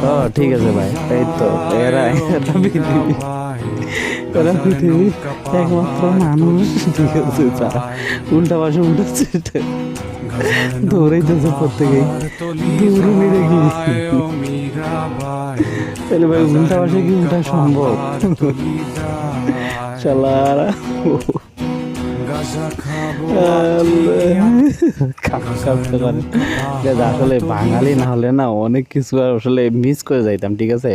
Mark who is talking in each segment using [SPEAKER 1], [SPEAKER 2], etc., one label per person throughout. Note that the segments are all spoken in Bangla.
[SPEAKER 1] ও ঠিক আছে ভাই, এই তো এরা এরা পৃথিবীর একমাত্র মানুষ, ঠিক আছে, যারা উল্টা পাশে উঠেছে দৌড়াইতেছে প্রত্যেকেই, দৌড়ে মেরে কি তাহলে ভাই উল্টা পাশে কি উঠা সম্ভব? শালারা আসলে বাঙালি না হলে না অনেক কিছু আসলে মিস করে যাইতাম, ঠিক আছে।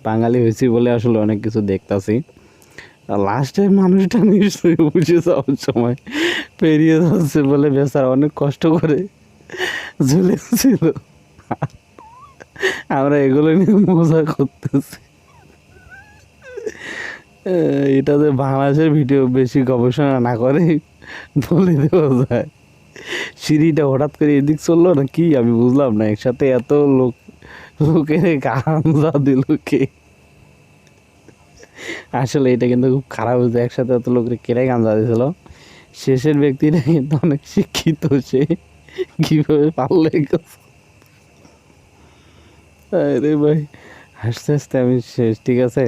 [SPEAKER 1] বাঙালি হয়েছি বলে আসলে অনেক কিছু দেখতাছি। লাস্টে মানুষটা নিশ্চয়ই বুঝে যাওয়ার সময় পেরিয়ে যাচ্ছে বলে বেচারা অনেক কষ্ট করে ঝুলেছিল। আমরা এগুলো নিয়ে মজা করতেছি। এটাতে বাংলাদেশের ভিডিও বেশি গবেষণা না করে বলে দেওয়া যায়। সিঁড়িটা হঠাৎ করে এদিক চললো না কি আমি বুঝলাম না, একসাথে এত লোকের গাঞ্জা দিল কে? আসলে এটা কিন্তু খুব খারাপ হয়েছে, একসাথে এত লোকের কেড়ে গাঞ্জা দিয়েছিল। শেষের ব্যক্তিটা কিন্তু অনেক শিক্ষিত, সে কিভাবে পারলে আরে ভাই হাসতে হাসতে আমি শেষ, ঠিক আছে।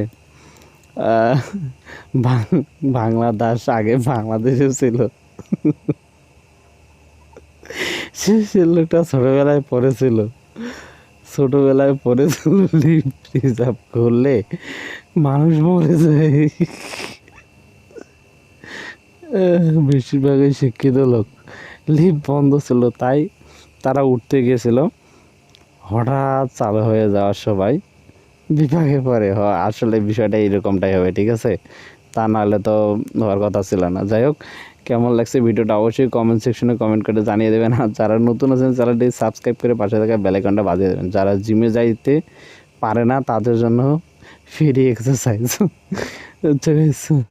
[SPEAKER 1] বাংলাদেশ আগে বাংলাদেশে ছিল, সে লোকটা ছোটবেলায় পড়েছিল, লিফট রিজার্ভ করলে মানুষ মরে যায়। বেশিরভাগই শিক্ষিত লোক, লিফট বন্ধ ছিল তাই তারা উঠতে গেছিল, হঠাৎ চালু হয়ে যাওয়ার সবাই বিভাগে পড়ে। আসলে বিষয়টা এরকমটাই হবে, ঠিক আছে, তা নাহলে তো হওয়ার কথা ছিল না। যাই হোক, কেমন লাগছে ভিডিওটা অবশ্যই কমেন্ট সেকশনে কমেন্ট করে জানিয়ে দেবেন। আর যারা নতুন আছেন চ্যানেলটি সাবস্ক্রাইব করে পাশে থাকা বেল আইকনটা বাজিয়ে দেবেন। যারা জিমে যাইতে পারে না তাদের জন্য ফ্রি এক্সারসাইজ।